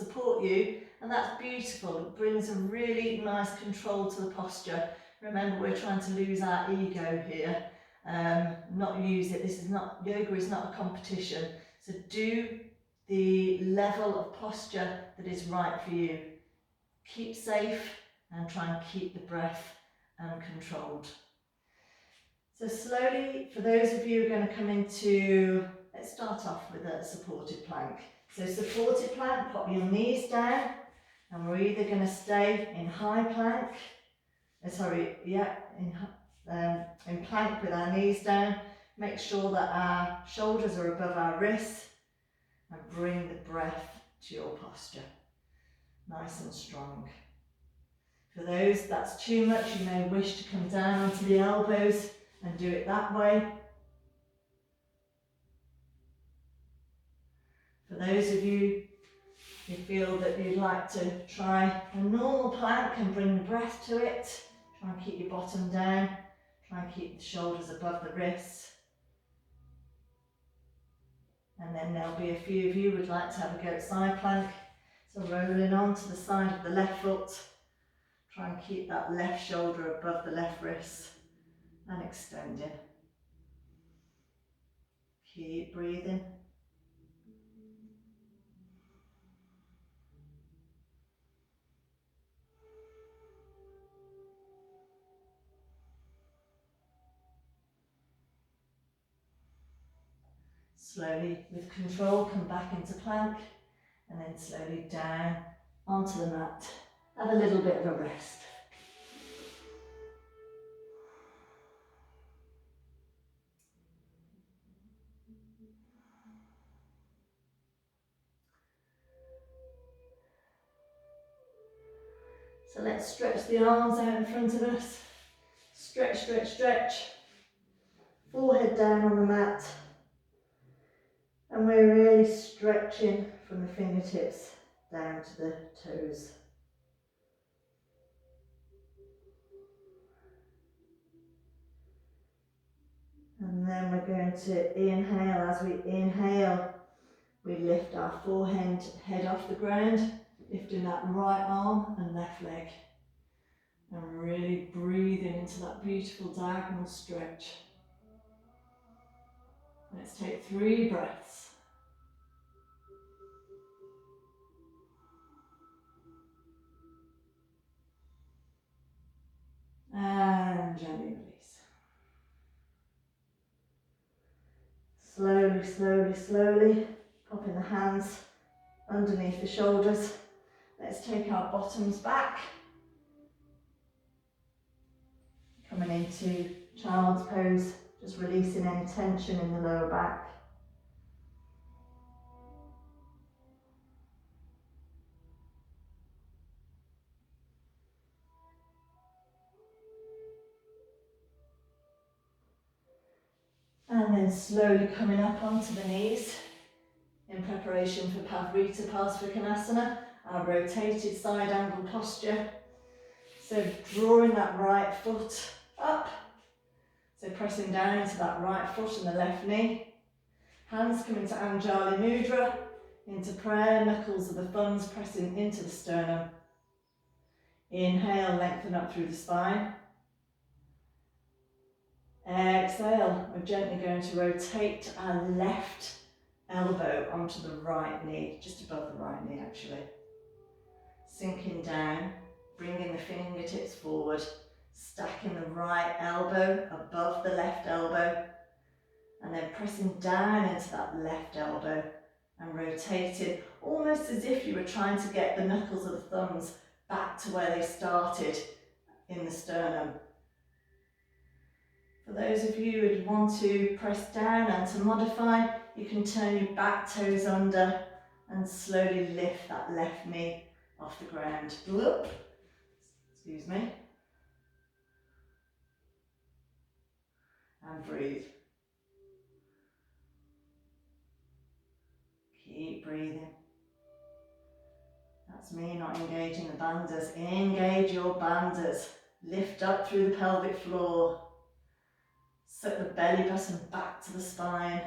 support you, and that's beautiful. It brings a really nice control to the posture. Remember, we're trying to lose our ego here, not use it. This is not, yoga is not a competition. So do the level of posture that is right for you. Keep safe and try and keep the breath controlled. So slowly, for those of you who are going to come into, let's start off with a supported plank. So supported plank, pop your knees down, and we're either going to stay in high plank, in plank with our knees down. Make sure that our shoulders are above our wrists, and bring the breath to your posture, nice and strong. For those that's too much, you may wish to come down onto the elbows and do it that way. For those of you who feel that you'd like to try a normal plank and bring the breath to it, try and keep your bottom down, try and keep the shoulders above the wrists. And then there'll be a few of you who would like to have a go at side plank. So rolling onto the side of the left foot, try and keep that left shoulder above the left wrist and extending. Keep breathing. Slowly, with control, come back into plank and then slowly down onto the mat. Have a little bit of a rest. So let's stretch the arms out in front of us. Stretch, stretch, stretch. Forehead down on the mat. And we're really stretching from the fingertips down to the toes. And then we're going to inhale. As we inhale, we lift our forehead head off the ground, lifting that right arm and left leg. And really breathing into that beautiful diagonal stretch. Let's take 3 breaths. And gently release. Slowly, slowly, slowly, popping the hands underneath the shoulders. Let's take our bottoms back. Coming into child's pose, just releasing any tension in the lower back. And then slowly coming up onto the knees in preparation for Parivrtta Parsvakonasana, our rotated side angle posture. So drawing that right foot up. So pressing down into that right foot and the left knee. Hands come into Anjali Mudra, into prayer, knuckles of the thumbs pressing into the sternum. Inhale, lengthen up through the spine. Exhale, we're gently going to rotate our left elbow onto the right knee, just above the right knee actually. Sinking down, bringing the fingertips forward, stacking the right elbow above the left elbow, and then pressing down into that left elbow and rotating, almost as if you were trying to get the knuckles of the thumbs back to where they started in the sternum. For those of you who want to press down and to modify, you can turn your back toes under and slowly lift that left knee off the ground. Whoop. Excuse me. And breathe. Keep breathing. That's me not engaging the bandhas. Engage your bandhas. Lift up through the pelvic floor. Suck the belly button back to the spine.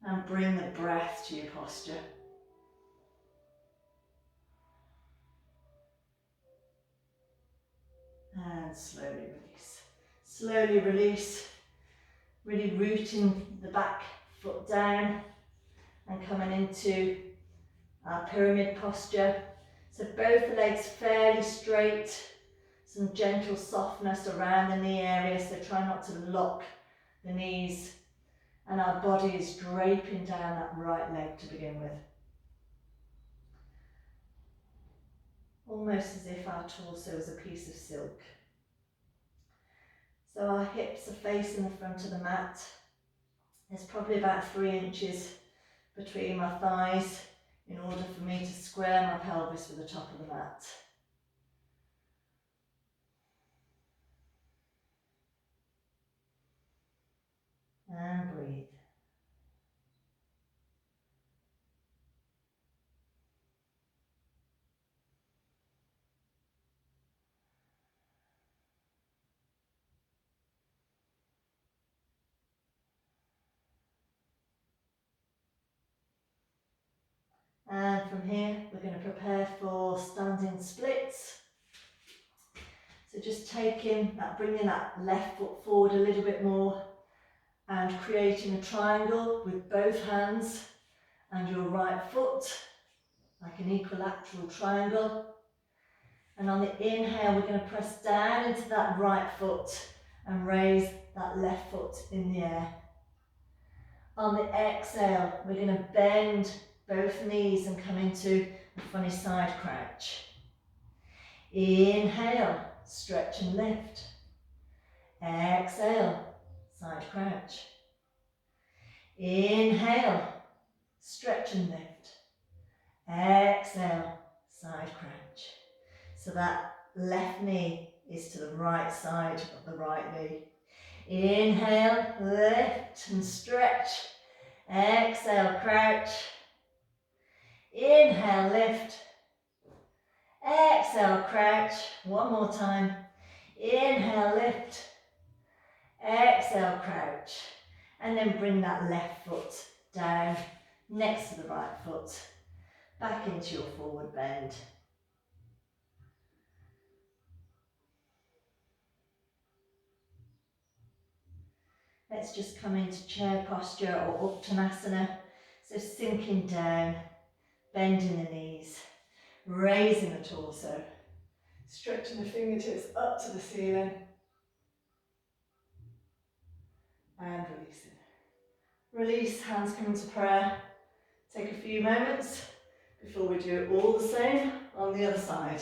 And bring the breath to your posture. And slowly release. Slowly release. Really rooting the back foot down and coming into our pyramid posture. So both the legs fairly straight. Some gentle softness around the knee area, so try not to lock the knees. And our body is draping down that right leg to begin with. Almost as if our torso is a piece of silk. So our hips are facing the front of the mat. There's probably about 3 inches between my thighs in order for me to square my pelvis with the top of the mat. And breathe. And from here, we're going to prepare for standing splits. So just taking that, bringing that left foot forward a little bit more and creating a triangle with both hands and your right foot, like an equilateral triangle. And on the inhale, we're going to press down into that right foot and raise that left foot in the air. On the exhale, we're going to bend both knees and come into a funny side crouch. Inhale, stretch and lift. Exhale, side crouch. Inhale, stretch and lift. Exhale, side crouch. So that left knee is to the right side of the right knee. Inhale, lift and stretch. Exhale, crouch. Inhale, lift. Exhale, crouch. One more time. Inhale, lift. Exhale, crouch. And then bring that left foot down next to the right foot. Back into your forward bend. Let's just come into chair posture or Uttanasana. So sinking down, bending the knees, raising the torso, stretching the fingertips up to the ceiling, and releasing. Release, hands come into prayer. Take a few moments before we do it all the same on the other side.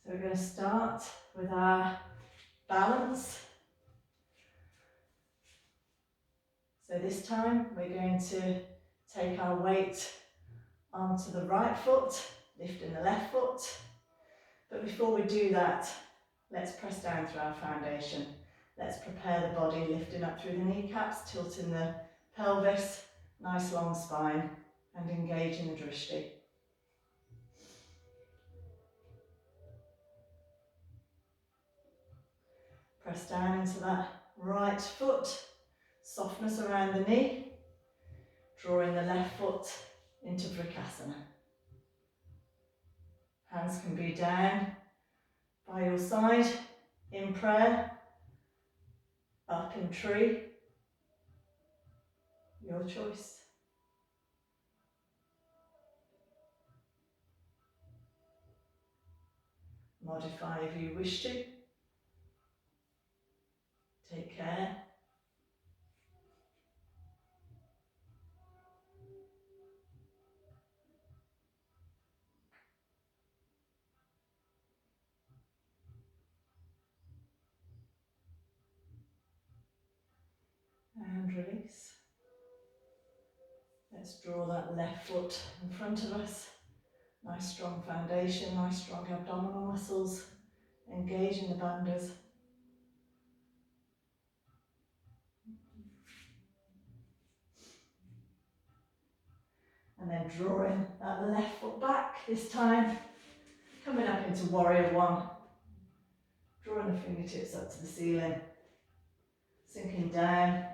So we're going to start with our balance. So this time we're going to take our weight onto the right foot, lifting the left foot. But before we do that, let's press down through our foundation. Let's prepare the body, lifting up through the kneecaps, tilting the pelvis, nice long spine, and engaging the drishti. Press down into that right foot, softness around the knee, drawing the left foot into Vrikasana. Hands can be down by your side in prayer, up in tree, your choice. Modify if you wish to. Take care. And release. Let's draw that left foot in front of us. Nice strong foundation, nice strong abdominal muscles. Engaging the bandhas. drawing that left foot back this time. Coming up into warrior one. Drawing the fingertips up to the ceiling. Sinking down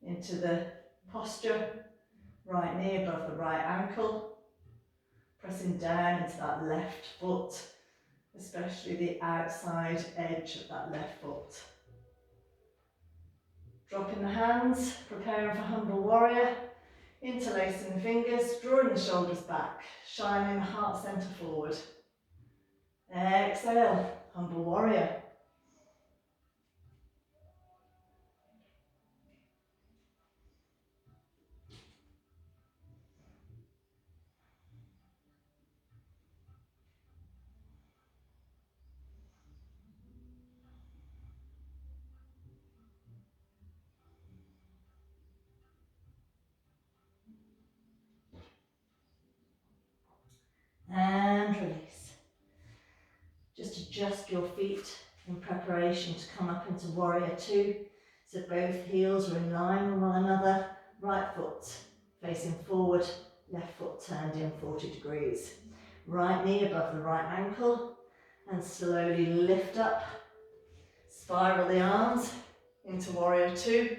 into the posture. Right knee above the right ankle. Pressing down into that left foot, especially the outside edge of that left foot. Dropping the hands, preparing for humble warrior. Interlacing the fingers, drawing the shoulders back, shining the heart centre forward. Exhale, humble warrior. And release. Just adjust your feet in preparation to come up into warrior two. So both heels are in line with one another. Right foot facing forward, left foot turned in 40 degrees. Right knee above the right ankle and slowly lift up. Spiral the arms into warrior two.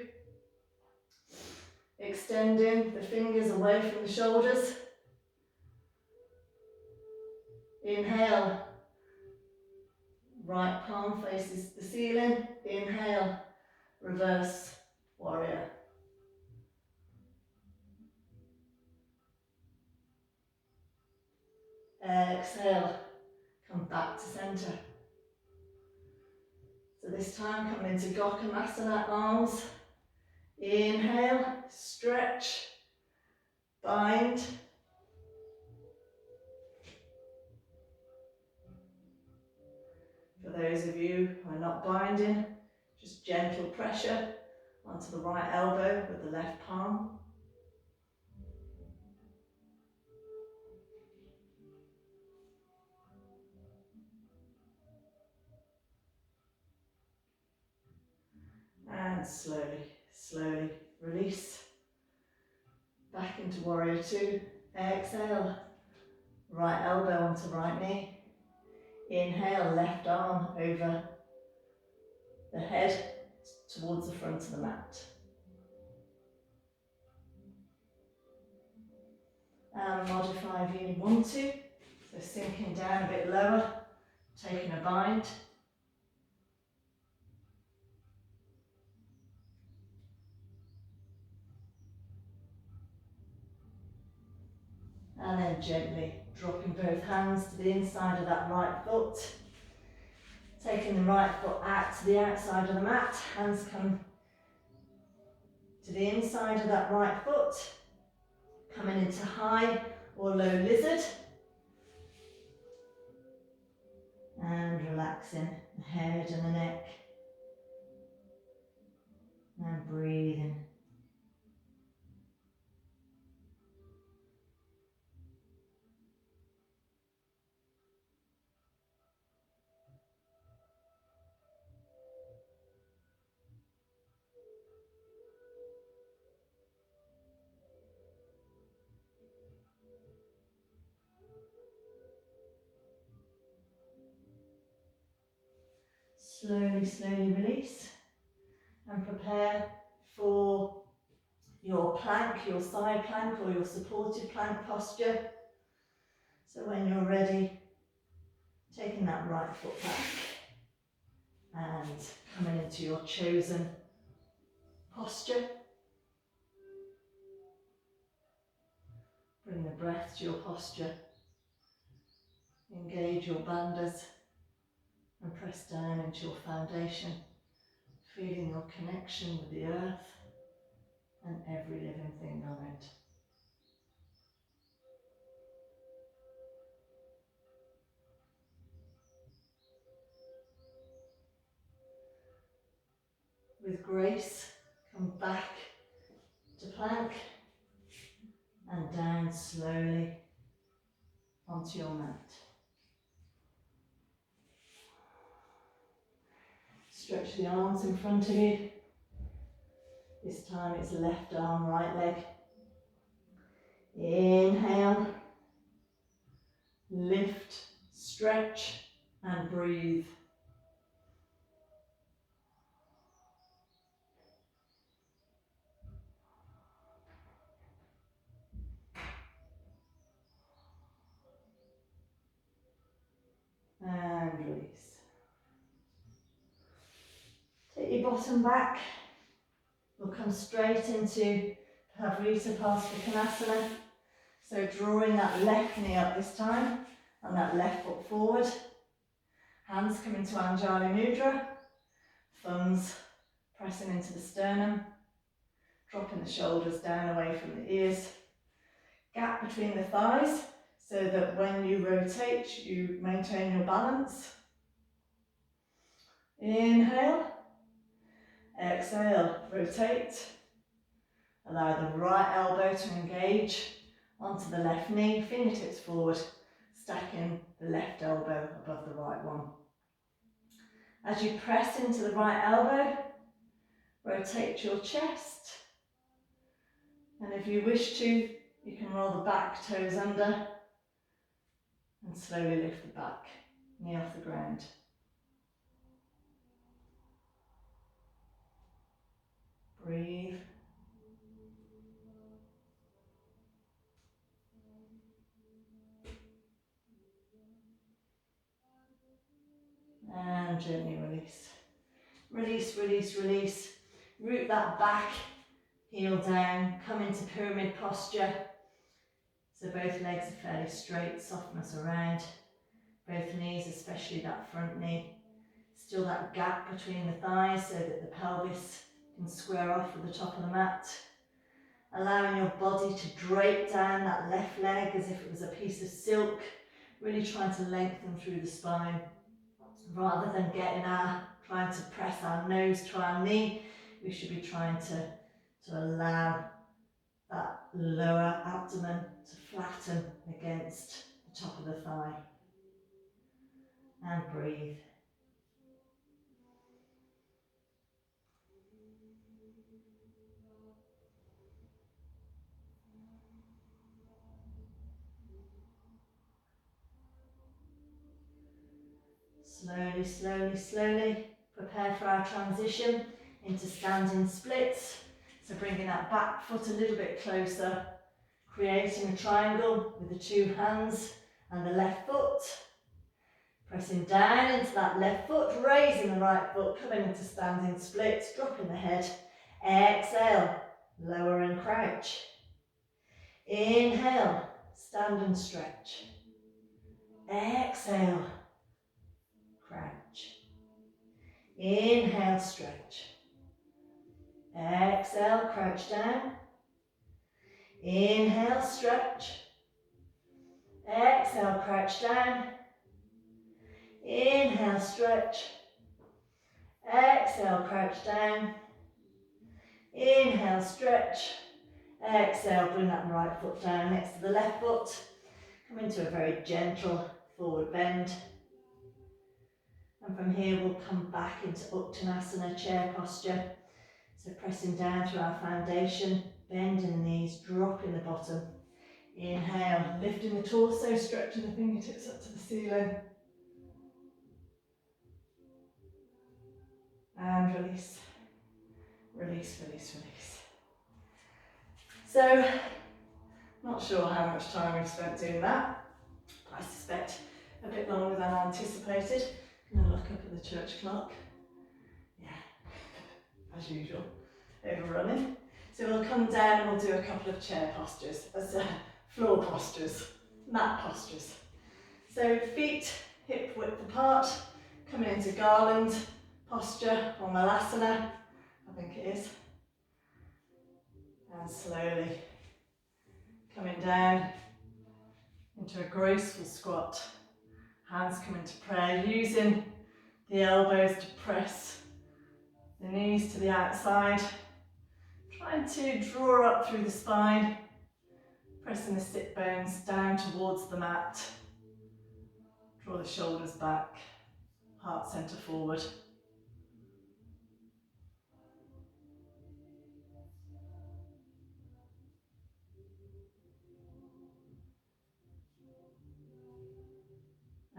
Extending the fingers away from the shoulders. Inhale. Right palm faces the ceiling. Inhale. Reverse warrior. Exhale. Come back to center. So this time coming into Gokhamasana arms. Inhale. Stretch. Bind. For those of you who are not binding, just gentle pressure onto the right elbow with the left palm. And slowly, slowly release. Back into warrior two. Exhale. Right elbow onto right knee. Inhale, left arm over the head towards the front of the mat. And modify if you want to. So sinking down a bit lower, taking a bind. And then gently dropping both hands to the inside of that right foot. Taking the right foot out to the outside of the mat. Hands come to the inside of that right foot. Coming into high or low lizard. And relaxing the head and the neck. And breathing. Slowly, slowly release and prepare for your plank, your side plank or your supported plank posture. So when you're ready, taking that right foot back and coming into your chosen posture. Bring the breath to your posture. Engage your bandhas and press down into your foundation, feeling your connection with the earth and every living thing on it. With grace, come back to plank and down slowly onto your mat. Stretch the arms in front of you. This time it's left arm, right leg. Inhale, lift, stretch and breathe. And release. Take your bottom back. We'll come straight into Parivrtta Konasana. So drawing that left knee up this time and that left foot forward. Hands come into Anjali Mudra. Thumbs pressing into the sternum. Dropping the shoulders down away from the ears. Gap between the thighs so that when you rotate you maintain your balance. Inhale. Exhale, rotate. Allow the right elbow to engage onto the left knee, fingertips forward, stacking the left elbow above the right one. As you press into the right elbow, rotate your chest. And if you wish to, you can roll the back toes under and slowly lift the back knee off the ground. Breathe. And gently release. Release, release, release. Root that back, heel down, come into pyramid posture. So both legs are fairly straight, softness around. Both knees, especially that front knee. Still that gap between the thighs so that the pelvis can square off with the top of the mat. Allowing your body to drape down that left leg as if it was a piece of silk. Really trying to lengthen through the spine. Rather than trying to press our nose to our knee, we should be trying to allow that lower abdomen to flatten against the top of the thigh. And breathe. Slowly, slowly, slowly prepare for our transition into standing splits. So bringing that back foot a little bit closer, creating a triangle with the two hands and the left foot. Pressing down into that left foot, raising the right foot, coming into standing splits, dropping the head. Exhale, lower and crouch. Inhale, stand and stretch. Exhale, crouch. Inhale, stretch. Exhale, crouch down. Inhale, stretch. Exhale, crouch down. Inhale, stretch. Exhale, crouch down. Inhale, stretch. Exhale, bring that right foot down next to the left foot. Come into a very gentle forward bend. And from here we'll come back into Uttanasana chair posture. So pressing down through our foundation, bending the knees, dropping the bottom. Inhale, lifting the torso, stretching the fingertips up to the ceiling. And release. Release, release, release. So, not sure how much time we've spent doing that, but I suspect a bit longer than anticipated. I'm going to look up at the church clock. Yeah, as usual, overrunning. So we'll come down and we'll do a couple of chair postures, floor postures, mat postures. So feet hip width apart, coming into garland posture or malasana, I think it is. And slowly coming down into a graceful squat. Hands come into prayer, using the elbows to press the knees to the outside. Trying to draw up through the spine, pressing the sit bones down towards the mat. Draw the shoulders back, heart centre forward.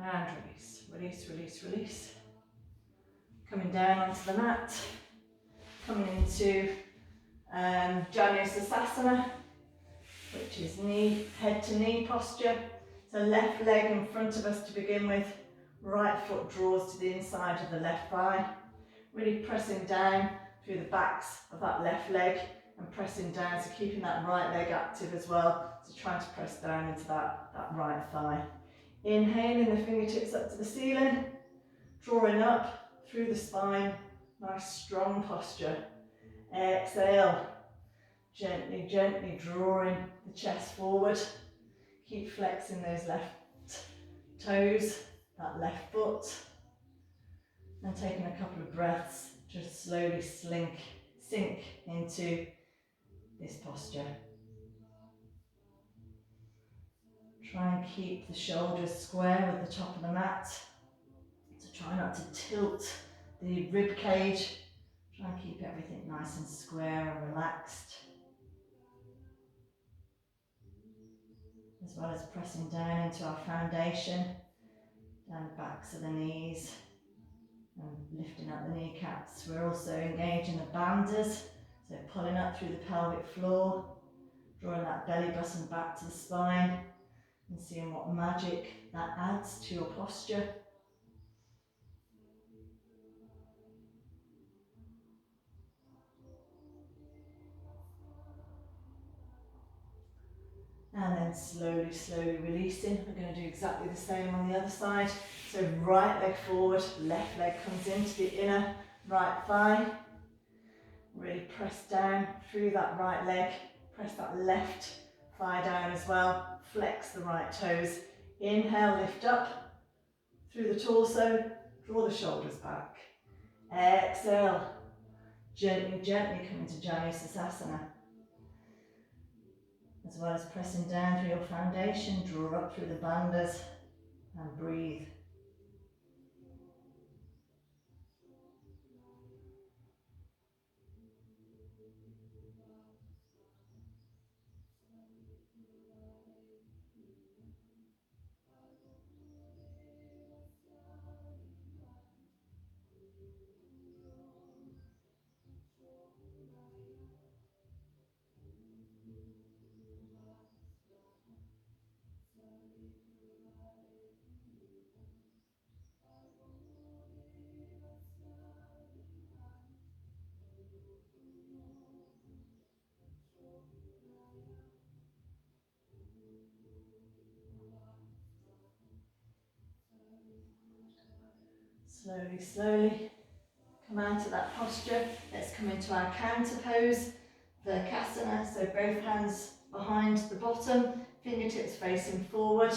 And release, release, release, release. Coming down onto the mat, coming into Janu Sirsasana, which is head to knee posture. So left leg in front of us to begin with, right foot draws to the inside of the left thigh, really pressing down through the backs of that left leg and pressing down, so keeping that right leg active as well, so trying to press down into that right thigh. Inhaling the fingertips up to the ceiling, drawing up through the spine, nice strong posture. Exhale, gently, gently drawing the chest forward. Keep flexing those left toes, that left foot. And taking a couple of breaths, just slowly sink into this posture. Try and keep the shoulders square with the top of the mat. So try not to tilt the rib cage. Try and keep everything nice and square and relaxed. As well as pressing down into our foundation, down the backs of the knees and lifting up the kneecaps. We're also engaging the bandhas, so pulling up through the pelvic floor, drawing that belly button back to the spine and seeing what magic that adds to your posture. And then slowly, slowly releasing. We're going to do exactly the same on the other side. So right leg forward, left leg comes into the inner right thigh. Really press down through that right leg. Press that left thigh down as well. Flex the right toes. Inhale, lift up through the torso. Draw the shoulders back. Exhale. Gently, gently come into Janu Sirsasana. As well as pressing down through your foundation, draw up through the bandhas and breathe. Slowly, slowly come out of that posture. Let's come into our counter pose, Virkasana. So both hands behind the bottom, fingertips facing forward,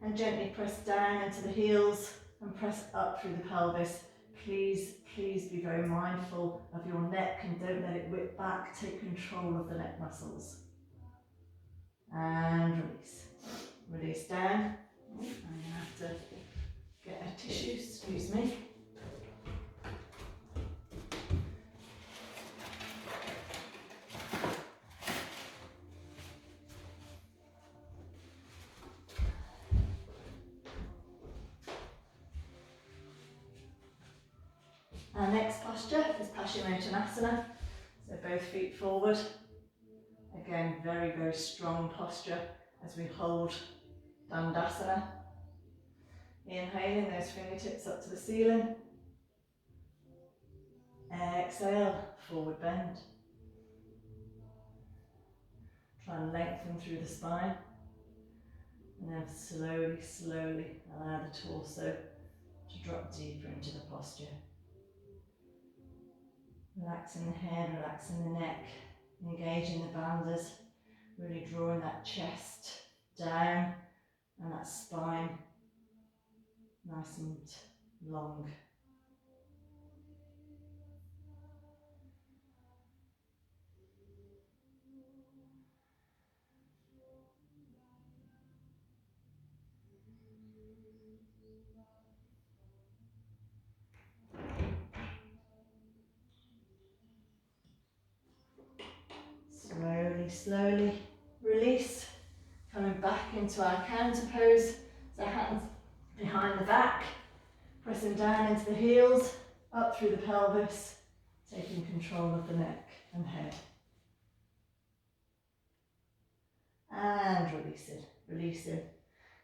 and gently press down into the heels and press up through the pelvis. Please, please be very mindful of your neck and don't let it whip back. Take control of the neck muscles. And release. Release down. I'm going to have to get a tissue, excuse me. Our next posture is Paschimottanasana, so both feet forward. Again, very, very strong posture as we hold Dandasana. Inhaling those fingertips up to the ceiling. Exhale, forward bend. Try and lengthen through the spine. And then slowly, slowly allow the torso to drop deeper into the posture. Relaxing the head, relaxing the neck, engaging the bandhas, really drawing that chest down and that spine nice and long. Slowly, slowly release, coming back into our counter pose. So hands behind the back, pressing down into the heels, up through the pelvis, taking control of the neck and head. And releasing, releasing.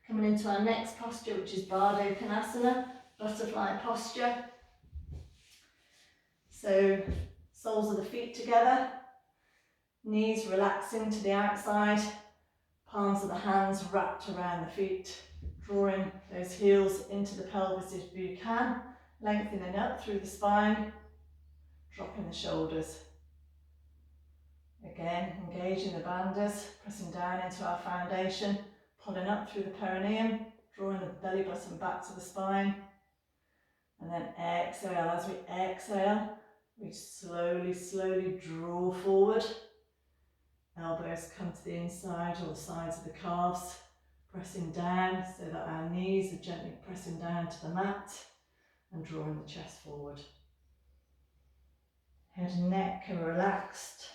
Coming into our next posture, which is Baddha Konasana, butterfly posture. So, soles of the feet together, knees relaxing to the outside, palms of the hands wrapped around the feet, drawing those heels into the pelvis if you can, lengthening up through the spine, dropping the shoulders. Again, engaging the bandhas, pressing down into our foundation, pulling up through the perineum, drawing the belly button back to the spine. And then exhale. As we exhale, we slowly, slowly draw forward. Elbows come to the inside or the sides of the calves, pressing down so that our knees are gently pressing down to the mat and drawing the chest forward. Head and neck are relaxed.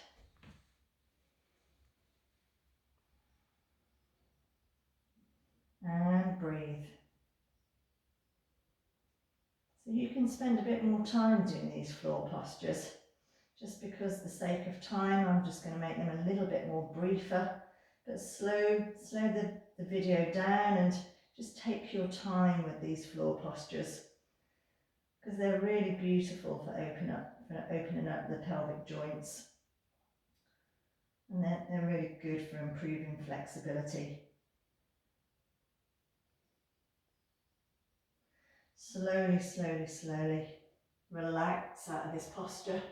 And breathe. So you can spend a bit more time doing these floor postures. Just because for the sake of time, I'm just going to make them a little bit more briefer. But slow the video down and just take your time with these floor postures, because they're really beautiful for opening up the pelvic joints. And they're really good for improving flexibility. Slowly, slowly, slowly relax out of this posture,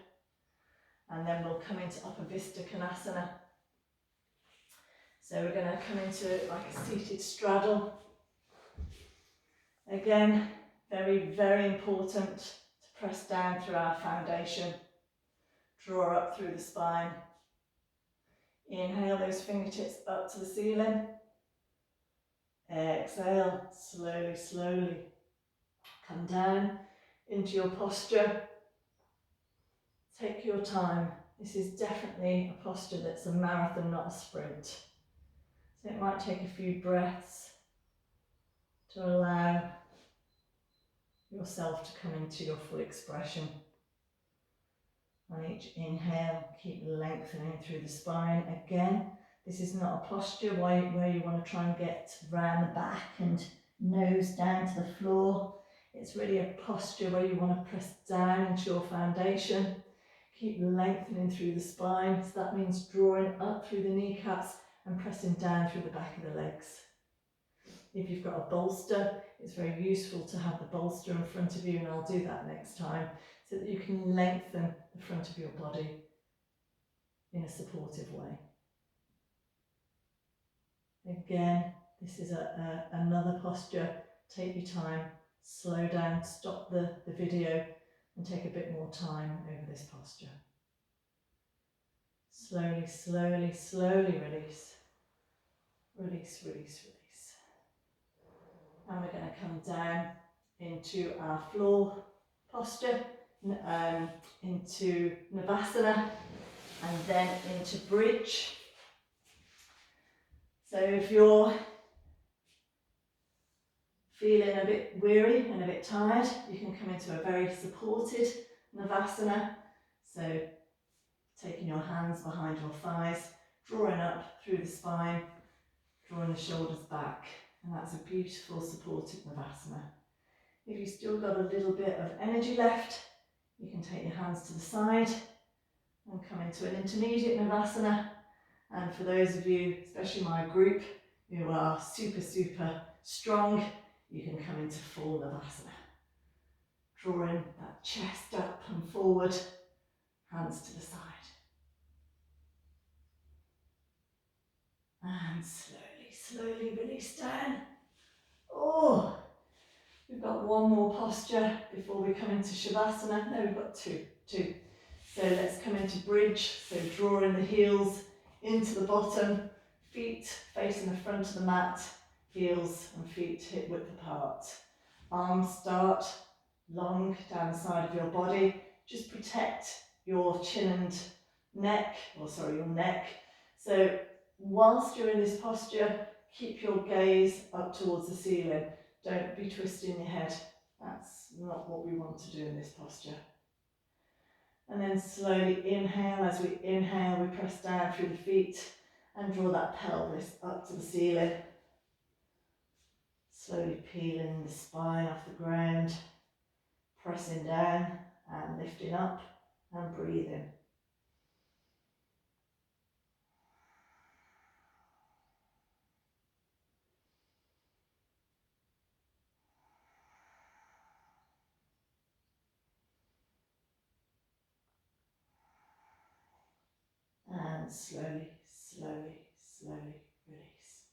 and then we'll come into Upavista Konasana. So we're going to come into like a seated straddle. Again, very, very important to press down through our foundation. Draw up through the spine. Inhale those fingertips up to the ceiling. Exhale, slowly, slowly. Come down into your posture. Take your time. This is definitely a posture that's a marathon, not a sprint. So it might take a few breaths to allow yourself to come into your full expression. On each inhale, keep lengthening through the spine. Again, this is not a posture where you want to try and get round the back and nose down to the floor. It's really a posture where you want to press down into your foundation. Keep lengthening through the spine. So that means drawing up through the kneecaps and pressing down through the back of the legs. If you've got a bolster, it's very useful to have the bolster in front of you, and I'll do that next time, so that you can lengthen the front of your body in a supportive way. Again, this is another posture. Take your time, slow down, stop the video and take a bit more time over this posture. Slowly, slowly, slowly release. Release, release, release. And we're going to come down into our floor posture, into Navasana, and then into bridge. So if you're feeling a bit weary and a bit tired, you can come into a very supported Navasana. So taking your hands behind your thighs, drawing up through the spine, drawing the shoulders back, and that's a beautiful supported Navasana. If you've still got a little bit of energy left, you can take your hands to the side and come into an intermediate Navasana. And for those of you, especially my group, who are super, super strong, you can come into full Navasana. Drawing that chest up and forward, hands to the side. And slowly, slowly release down. Oh, we've got one more posture before we come into Shavasana. No, we've got two. So let's come into bridge. So drawing the heels into the bottom, feet facing the front of the mat, heels and feet hip width apart. Arms start long down the side of your body. Just protect your chin and neck, your neck. So whilst you're in this posture, keep your gaze up towards the ceiling. Don't be twisting your head. That's not what we want to do in this posture. And then slowly inhale. As we inhale, we press down through the feet and draw that pelvis up to the ceiling. Slowly peeling the spine off the ground, pressing down and lifting up and breathing. And slowly, slowly, slowly release.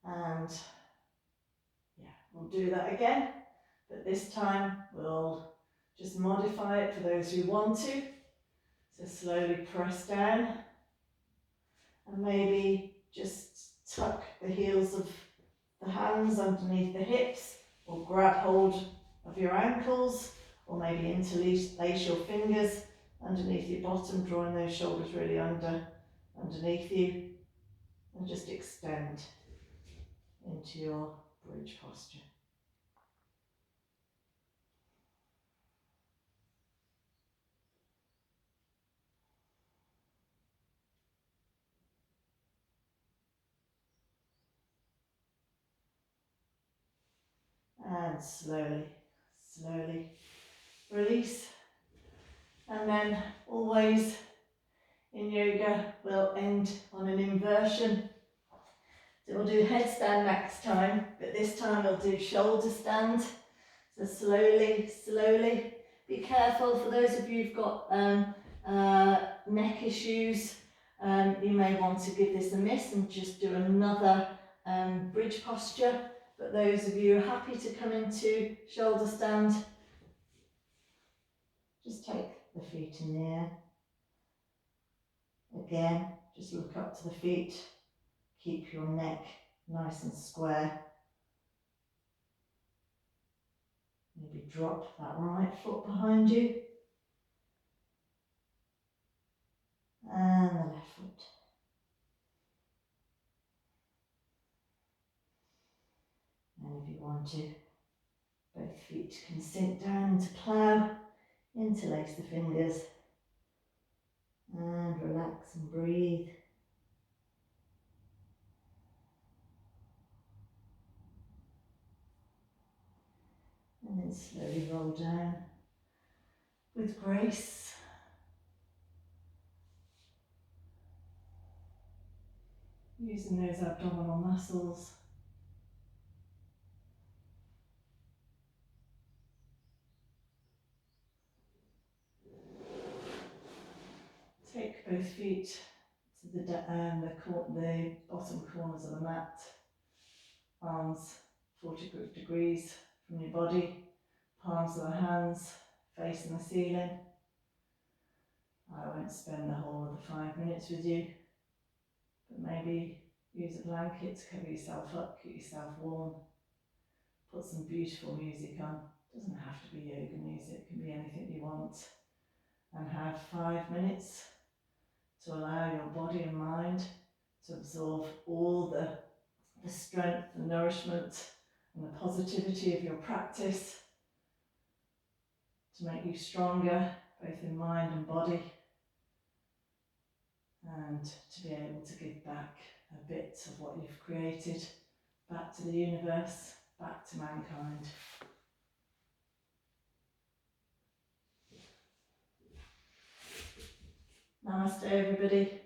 And yeah, we'll do that again, but this time we'll just modify it for those who want to. So slowly press down and maybe just tuck the heels of the hands underneath the hips, or grab hold of your ankles, or maybe interlace your fingers underneath your bottom, drawing those shoulders really underneath you, and just extend into your bridge posture. And slowly, slowly release. And then always in yoga, we'll end on an inversion. So we'll do headstand next time, but this time we'll do shoulder stand. So slowly, slowly. Be careful for those of you who've got neck issues. You may want to give this a miss and just do another bridge posture. But those of you who are happy to come into shoulder stand, just take the feet in the air. Again, just look up to the feet. Keep your neck nice and square. Maybe drop that right foot behind you. And the left foot. And if you want to, both feet can sink down into plough, interlace the fingers, and relax and breathe. And then slowly roll down with grace. Using those abdominal muscles. Take both feet to the bottom corners of the mat. Arms 40 degrees from your body. Palms of the hands facing the ceiling. I won't spend the whole of the 5 minutes with you, but maybe use a blanket to cover yourself up, keep yourself warm. Put some beautiful music on. Doesn't have to be yoga music, it can be anything you want. And have 5 minutes to allow your body and mind to absorb all the strength, the nourishment and the positivity of your practice, to make you stronger, both in mind and body, and to be able to give back a bit of what you've created back to the universe, back to mankind. Namaste, everybody.